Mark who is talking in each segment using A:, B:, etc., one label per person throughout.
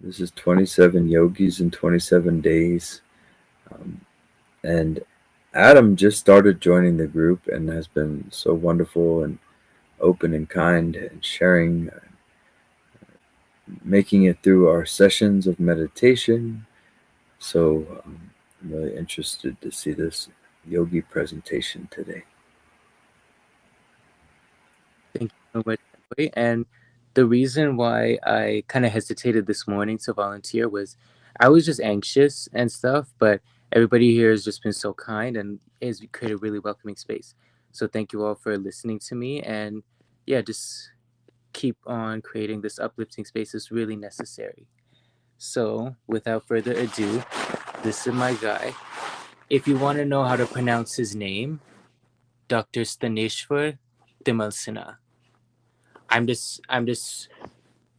A: This is 27 yogis in 27 days. Um, and Adam just started joining the group and has been so wonderful and open and kind and sharing, making it through our sessions of meditation. So I'm really interested to see this yogi presentation today.
B: Thank you so much, Emily. And the reason why I kind of hesitated this morning to volunteer was I was just anxious and stuff, but everybody here has just been so kind and has created a really welcoming space. So thank you all for listening to me. And yeah, just keep on creating this uplifting space is really necessary. So without further ado, this is my guy. If you want to know how to pronounce his name, Dr. Sthaneshwar Timalsina. I'm just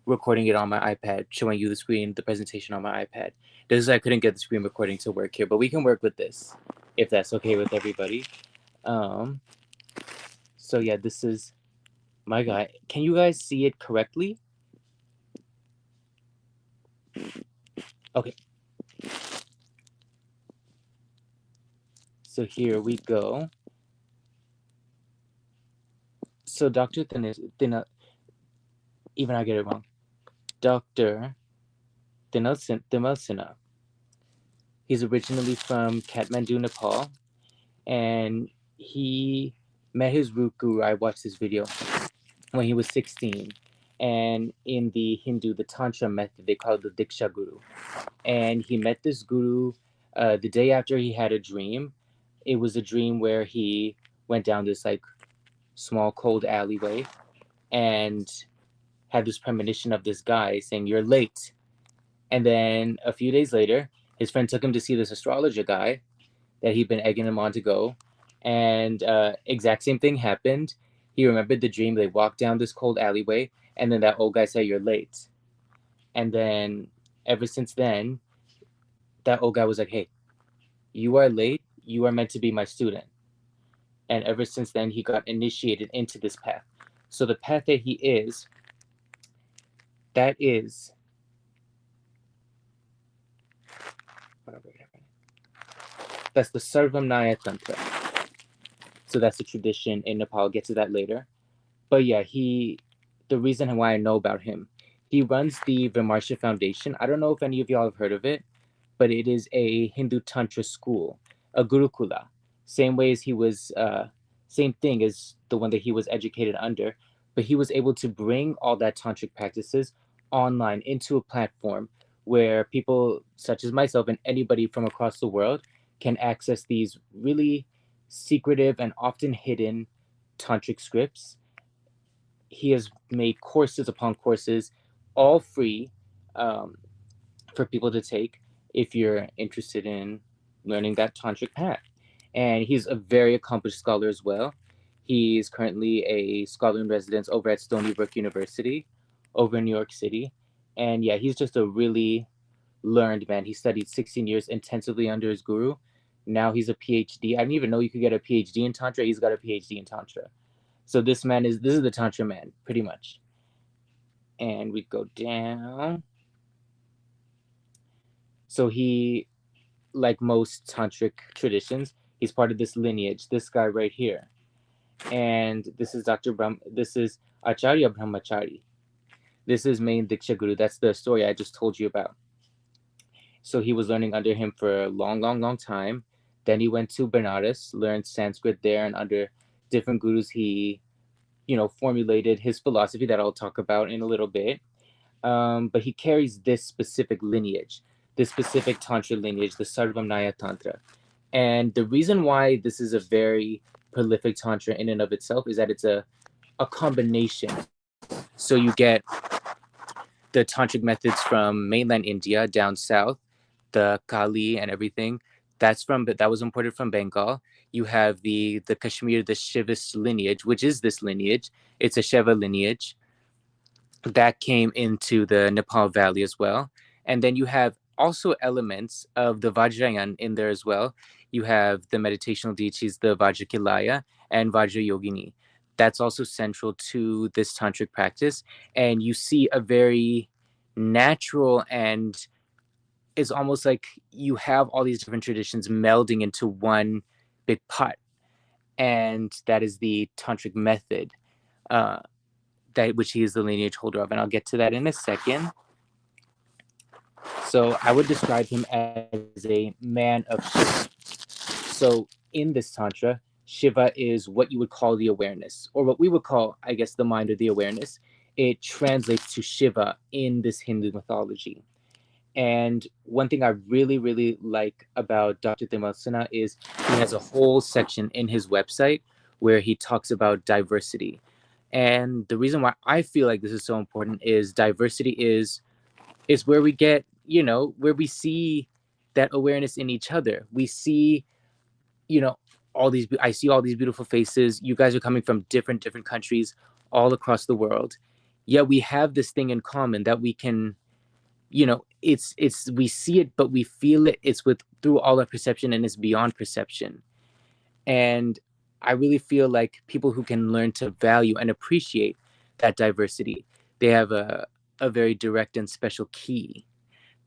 B: recording it on my iPad, showing you the screen, the presentation on my iPad. This is I couldn't get the screen recording to work here, but we can work with this if that's okay with everybody. Um, so yeah, this is my guy. Can you guys see it correctly? Okay, so here we go. So Dr. Even I get it wrong. Dr. Thimalsina. He's originally from Kathmandu, Nepal, and he met his root guru. I watched this video when he was 16. And in the Hindu, the Tantra method, they call it the Diksha Guru. And he met this guru the day after he had a dream. It was a dream where he went down this like small cold alleyway and had this premonition of this guy saying, "You're late." And then a few days later, his friend took him to see this astrologer guy that he'd been egging him on to go. And exact same thing happened. He remembered the dream. They walked down this cold alleyway, and then that old guy said, "You're late." And then ever since then, that old guy was like, "Hey, you are late. You are meant to be my student." And ever since then, he got initiated into this path. So the path that he is, that is, that's the Sarvamnaya Tantra. So that's the tradition in Nepal. I'll get to that later. But yeah, the reason why I know about him, he runs the Vimarśa Foundation. I don't know if any of y'all have heard of it, but it is a Hindu Tantra school, a Gurukula. Same way as he was, same thing as the one that he was educated under, but he was able to bring all that tantric practices online into a platform where people such as myself and anybody from across the world can access these really secretive and often hidden tantric scripts. He has made courses upon courses, all free, um, for people to take if you're interested in learning that tantric path. And he's a very accomplished scholar as well. He's currently a scholar in residence over at Stony Brook University over in New York City. And yeah, he's just a really learned man. He studied 16 years intensively under his guru. Now he's a PhD. I didn't even know you could get a PhD in Tantra. He's got a PhD in Tantra. So this is the Tantra man, pretty much. And we go down. So he, like most tantric traditions, he's part of this lineage. This guy right here, and this is This is Acharya Brahmachari. This is main Diksha Guru. That's the story I just told you about. So he was learning under him for a long, long, long time. Then he went to Benares, learned Sanskrit there, and under different gurus, he, formulated his philosophy that I'll talk about in a little bit. But he carries this specific lineage, this specific tantra lineage, the Sarvamnaya Tantra. And the reason why this is a very prolific tantra in and of itself is that it's a combination. So you get the tantric methods from mainland India down south, the Kali and everything. That was imported from Bengal. You have the Kashmir, the Shivist lineage, which is this lineage. It's a Shiva lineage that came into the Nepal Valley as well. And then you have also elements of the Vajrayan in there as well. You have the meditational deities, the Vajrakilaya and Vajrayogini. That's also central to this tantric practice. And you see a very natural, and it's almost like you have all these different traditions melding into one big pot. And that is the tantric method, uh, that which he is the lineage holder of, and I'll get to that in a second. So I would describe him as a man of Shiva. So in this tantra, Shiva is what you would call the awareness, or what we would call, I guess, the mind or the awareness. It translates to Shiva in this Hindu mythology. And one thing I really, really like about Dr. Timalsina is he has a whole section in his website where he talks about diversity. And the reason why I feel like this is so important is diversity is where we get, where we see that awareness in each other. We see, you know, I see all these beautiful faces. You guys are coming from different countries all across the world. Yet we have this thing in common that we can, it's we see it, but we feel it. It's with through all our perception, and it's beyond perception. And I really feel like people who can learn to value and appreciate that diversity, they have a very direct and special key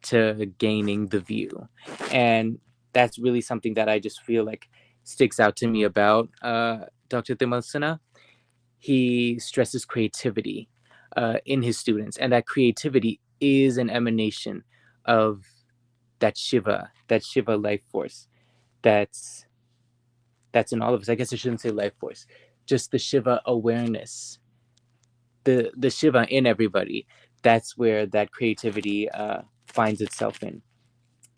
B: to gaining the view. And that's really something that I just feel like sticks out to me about Dr. Timalsina. He stresses creativity in his students, and that creativity is an emanation of that Shiva life force that's that's in all of us. I guess I shouldn't say life force, just the Shiva awareness, the Shiva in everybody. That's where that creativity finds itself in.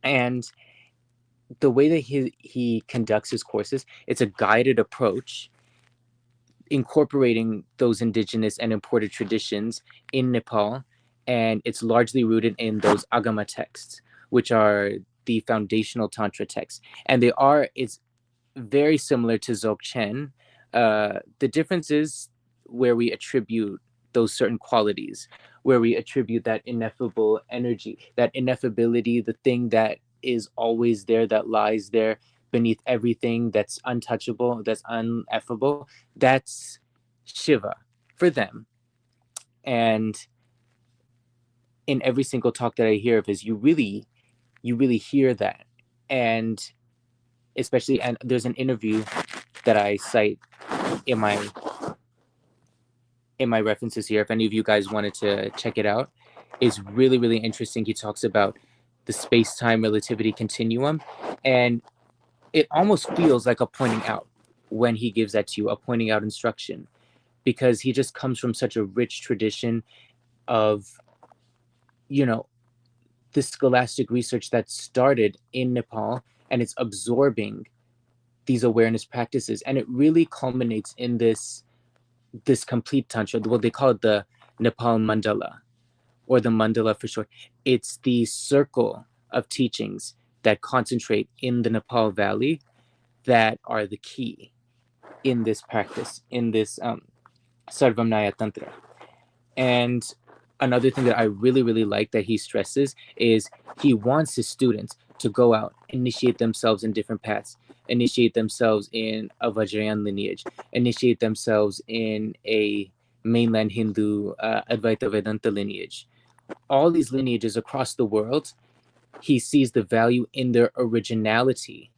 B: And the way that he conducts his courses, it's a guided approach, incorporating those indigenous and imported traditions in Nepal, and it's largely rooted in those Agama texts, which are the foundational Tantra texts. And it's very similar to Dzogchen. The difference is where we attribute those certain qualities, where we attribute that ineffable energy, that ineffability, the thing that is always there, that lies there beneath everything, that's untouchable, that's uneffable. That's Shiva for them. And in every single talk that I hear of his, you really hear that. And especially, and there's an interview that I cite in my references here. If any of you guys wanted to check it out, is really, really interesting. He talks about the space-time relativity continuum, and it almost feels like a pointing out when he gives that to you, a pointing out instruction, because he just comes from such a rich tradition of, you know, the scholastic research that started in Nepal, and it's absorbing these awareness practices, and it really culminates in this complete tantra. Well, they call it the Nepal mandala, or the mandala for short. It's the circle of teachings that concentrate in the Nepal Valley that are the key in this practice, in this Sarvamnaya Tantra. And another thing that I really, really like that he stresses is he wants his students to go out, initiate themselves in different paths, initiate themselves in a Vajrayan lineage, initiate themselves in a mainland Hindu Advaita Vedanta lineage. All these lineages across the world, he sees the value in their originality.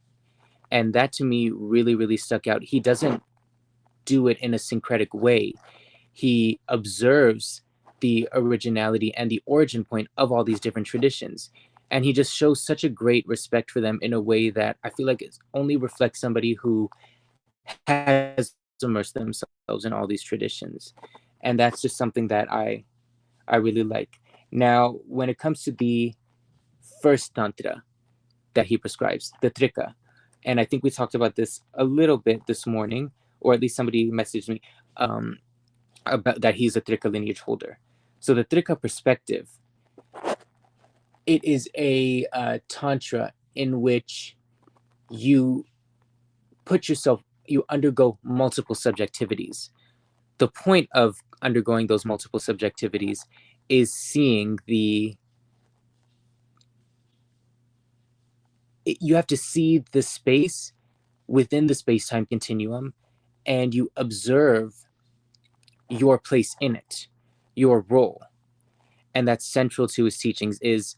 B: And that to me really, really stuck out. He doesn't do it in a syncretic way. He observes the originality and the origin point of all these different traditions. And he just shows such a great respect for them in a way that I feel like it only reflects somebody who has immersed themselves in all these traditions. And that's just something that I really like. Now, when it comes to the first tantra that he prescribes, the trika, and I think we talked about this a little bit this morning, or at least somebody messaged me about that he's a trika lineage holder. So the trika perspective, it is a tantra in which you you undergo multiple subjectivities. The point of undergoing those multiple subjectivities is seeing you have to see the space within the space-time continuum, and you observe your place in it, your role. and that's central to his teachings, is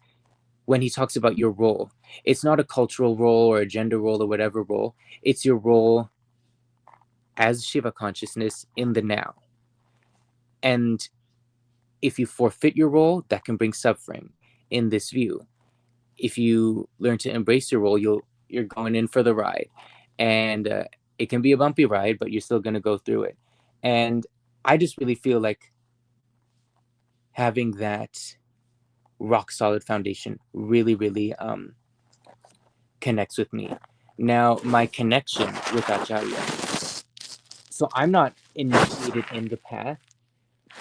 B: when he talks about your role. It's not a cultural role or a gender role or whatever role. It's your role as Shiva consciousness in the now. And if you forfeit your role, that can bring suffering in this view. If you learn to embrace your role, you're going in for the ride. And it can be a bumpy ride, but you're still going to go through it. And I just really feel like having that rock solid foundation really, really connects with me. Now, my connection with Acharya. So I'm not initiated in the path.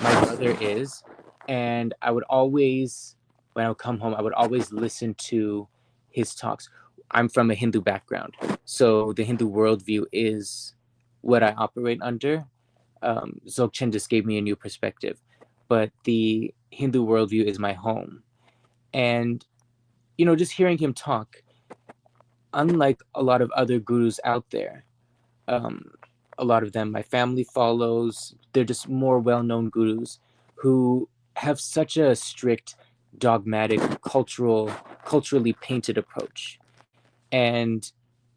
B: My brother is. And I would always, when I would come home, I would always listen to his talks. I'm from a Hindu background. So the Hindu worldview is what I operate under. Dzogchen just gave me a new perspective. But the Hindu worldview is my home. And, just hearing him talk, unlike a lot of other gurus out there, um, a lot of them my family follows, they're just more well-known gurus who have such a strict, dogmatic, culturally painted approach. And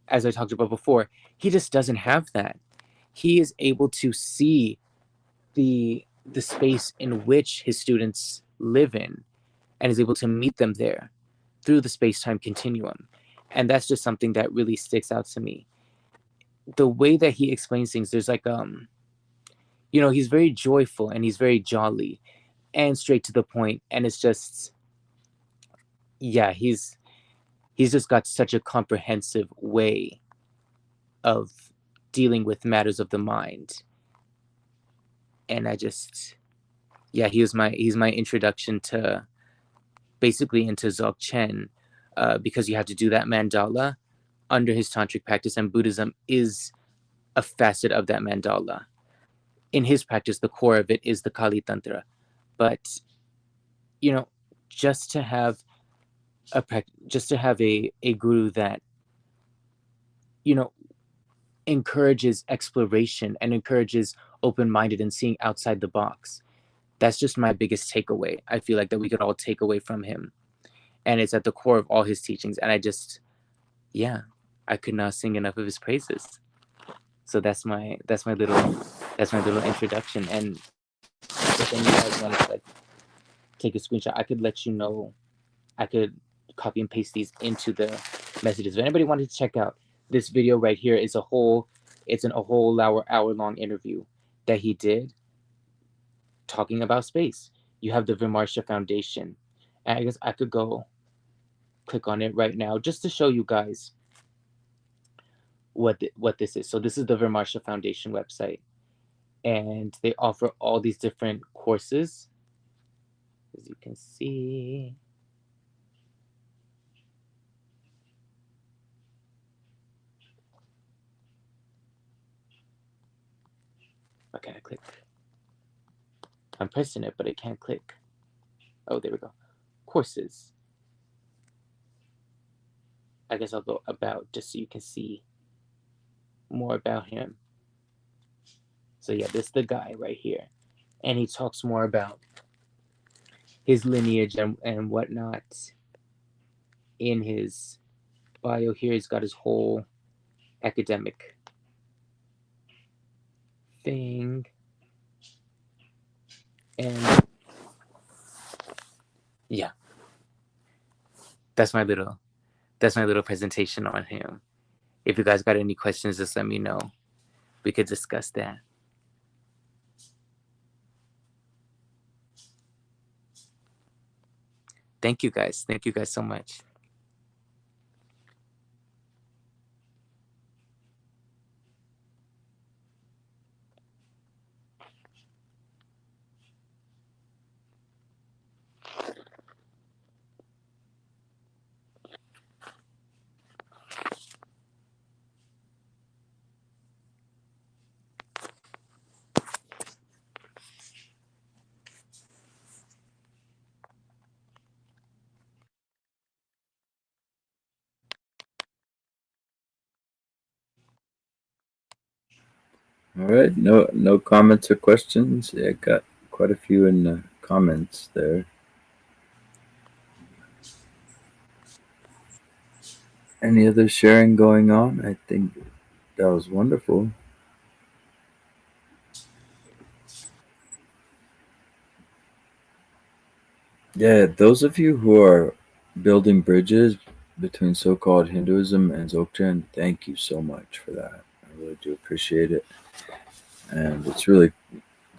B: as I talked about before, he just doesn't have that. He is able to see the space in which his students live in and is able to meet them there through the space-time continuum. And that's just something that really sticks out to me. The way that he explains things, there's like he's very joyful and he's very jolly and straight to the point, and it's just, yeah, he's just got such a comprehensive way of dealing with matters of the mind. And I just, yeah, he's my introduction to basically into Dzogchen, because you have to do that mandala under his tantric practice, and Buddhism is a facet of that mandala. In his practice, the core of it is the Kali Tantra. But, just to have a guru that, encourages exploration and encourages open-minded and seeing outside the box. That's just my biggest takeaway. I feel like that we could all take away from him. And it's at the core of all his teachings. And I could not sing enough of his praises. So that's my little introduction. And if any guys want to take a screenshot, I could let you know. I could copy and paste these into the messages. If anybody wanted to check out this video right here, it's a whole hour long interview that he did talking about space. You have the Vimarśa Foundation. And I guess I could go click on it right now just to show you guys what this is. So this is the Vimarśa Foundation website, and they offer all these different courses, as you can see. Why can't I click? I'm pressing it, but it can't click. Oh, there we go. Courses. I guess I'll go about just so you can see more about him. So yeah, this is the guy right here. And he talks more about his lineage and whatnot in his bio here. He's got his whole academic thing. And yeah, that's my little presentation on him. If you guys got any questions, just let me know. We could discuss that. Thank you guys. Thank you guys so much.
A: All right, no comments or questions. Yeah, got quite a few in the comments there. Any other sharing going on? I think that was wonderful. Yeah, those of you who are building bridges between so-called Hinduism and Dzogchen, thank you so much for that. I really do appreciate it, and it's really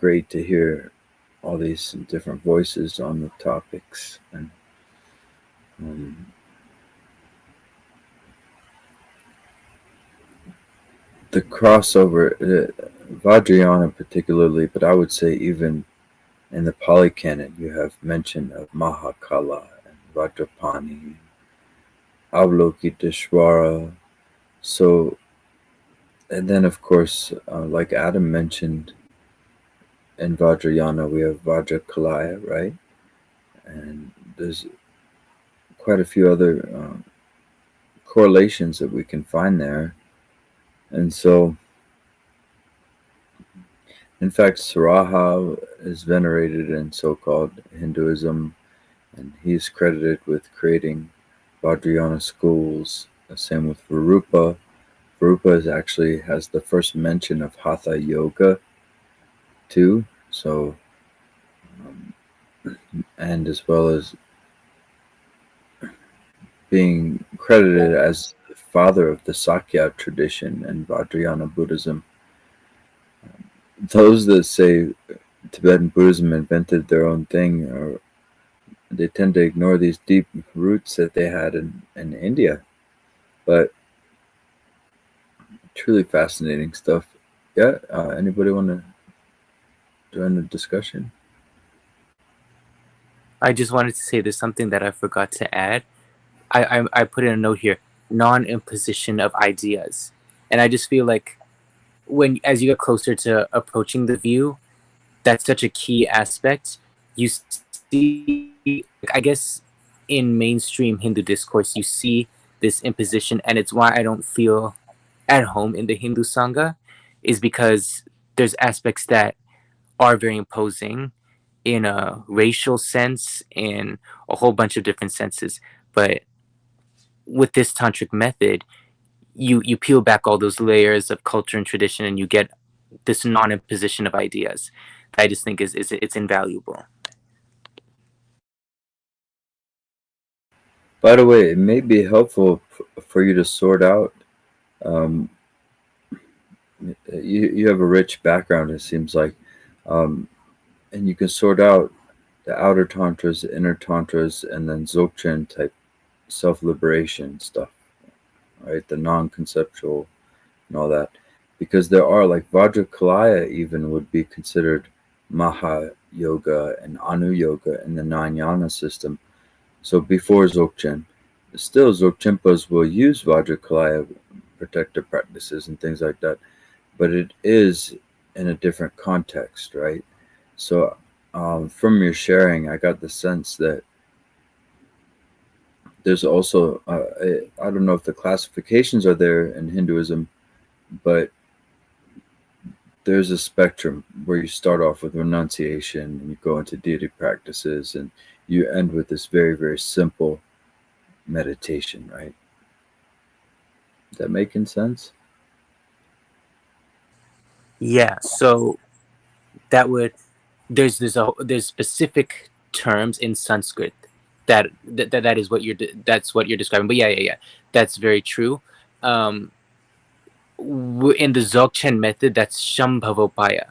A: great to hear all these different voices on the topics. And um, the crossover, Vajrayana particularly, but I would say even in the Pali Canon, you have mention of Mahakala and Vajrapani, Avalokiteshvara. So, and then of course, like Adam mentioned, in Vajrayana we have Vajrakalaya, right? And there's quite a few other correlations that we can find there. And so, in fact, Saraha is venerated in so-called Hinduism, and he's credited with creating Vajrayana schools. The same with Varupa. Varupa is actually has the first mention of Hatha Yoga too. So, um, and as well as being credited as the father of the Sakya tradition and Vajrayana Buddhism. Those that say Tibetan Buddhism invented their own thing, or they tend to ignore these deep roots that they had in India. But truly fascinating stuff. Yeah, anybody want to join the discussion?
B: I just wanted to say there's something that I forgot to add. I put in a note here: non-imposition of ideas, and I just feel like when as you get closer to approaching the view, that's such a key aspect. You see, like, I guess in mainstream Hindu discourse, you see this imposition, and it's why I don't feel at home in the Hindu Sangha, is because there's aspects that are very imposing in a racial sense, in a whole bunch of different senses. But with this tantric method, you peel back all those layers of culture and tradition, and you get this non-imposition of ideas that I just think is it's invaluable.
A: By the way, it may be helpful for you to sort out. Um, you have a rich background, it seems like, um, and you can sort out the outer tantras, the inner tantras, and then Dzogchen type self liberation stuff, right? The non conceptual and all that. Because there are, like, Vajrakalaya even would be considered Maha Yoga and Anu Yoga in the nine yana system. So before Dzogchen, still Dzogchenpas will use Vajrakalaya protective practices and things like that, but it is in a different context, right? So from your sharing, I got the sense that there's also, I don't know if the classifications are there in Hinduism, but there's a spectrum where you start off with renunciation and you go into deity practices and you end with this very, very simple meditation, right? Is that making sense?
B: Yeah, so that would there's specific terms in Sanskrit that is what that's what you're describing. But yeah, that's very true. Um, in the Dzogchen method, that's Shambhavopaya.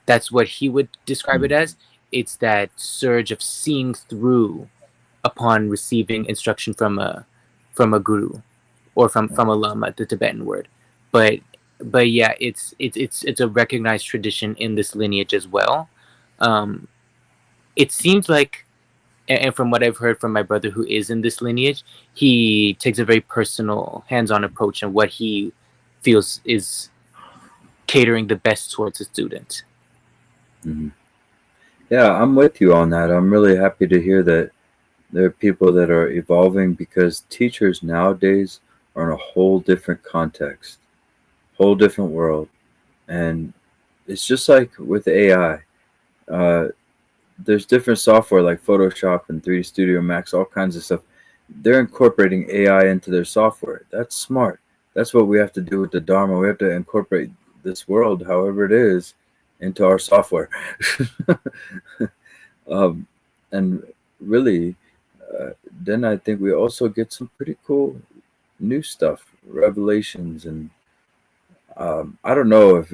B: That's what he would describe it
A: Mm,
B: as. It's that surge of seeing through upon receiving instruction from a guru or from a lama, the Tibetan word. But but yeah, it's a recognized tradition in this lineage as well. Um, it seems like, and from what I've heard from my brother who is in this lineage, he takes a very personal, hands-on approach in what he feels is catering the best towards a student.
A: mhm. Yeah, I'm with you on that. I'm really happy to hear that there are people that are evolving because teachers nowadays are in a whole different context, whole different world. And it's just like with AI. Uh, there's different software like Photoshop and 3D Studio Max, all kinds of stuff. they're incorporating AI into their software. That's smart. That's what we have to do with the Dharma. We have to incorporate this world, however it is, into our software. um, and really, uh, then I think we also get some pretty cool new stuff, revelations, and I don't know if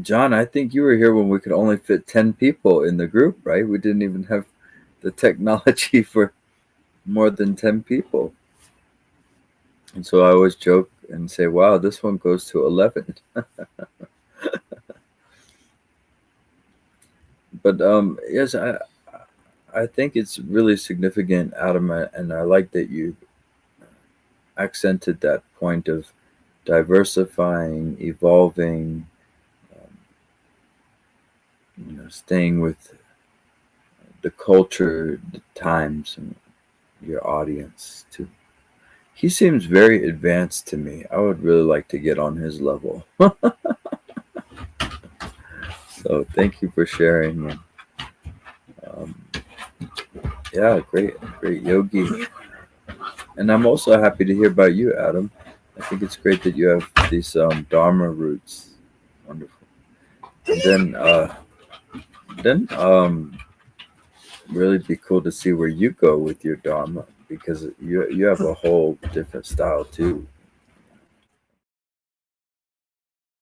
A: John. I think you were here when we could only fit 10 people in the group, right? We didn't even have the technology for more than 10 people, and so I always joke and say, "Wow, this one goes to 11." But yes, I think it's really significant, Adam, and I like that you accented that point of diversifying, evolving, um, staying with the culture, the times, and your audience too. He seems very advanced to me. I would really like to get on his level. So thank you for sharing. And, um, yeah, great yogi. And I'm also happy to hear about you, Adam. I think it's great that you have these Dharma roots. Wonderful. And then really be cool to see where you go with your Dharma because you have a whole different style too.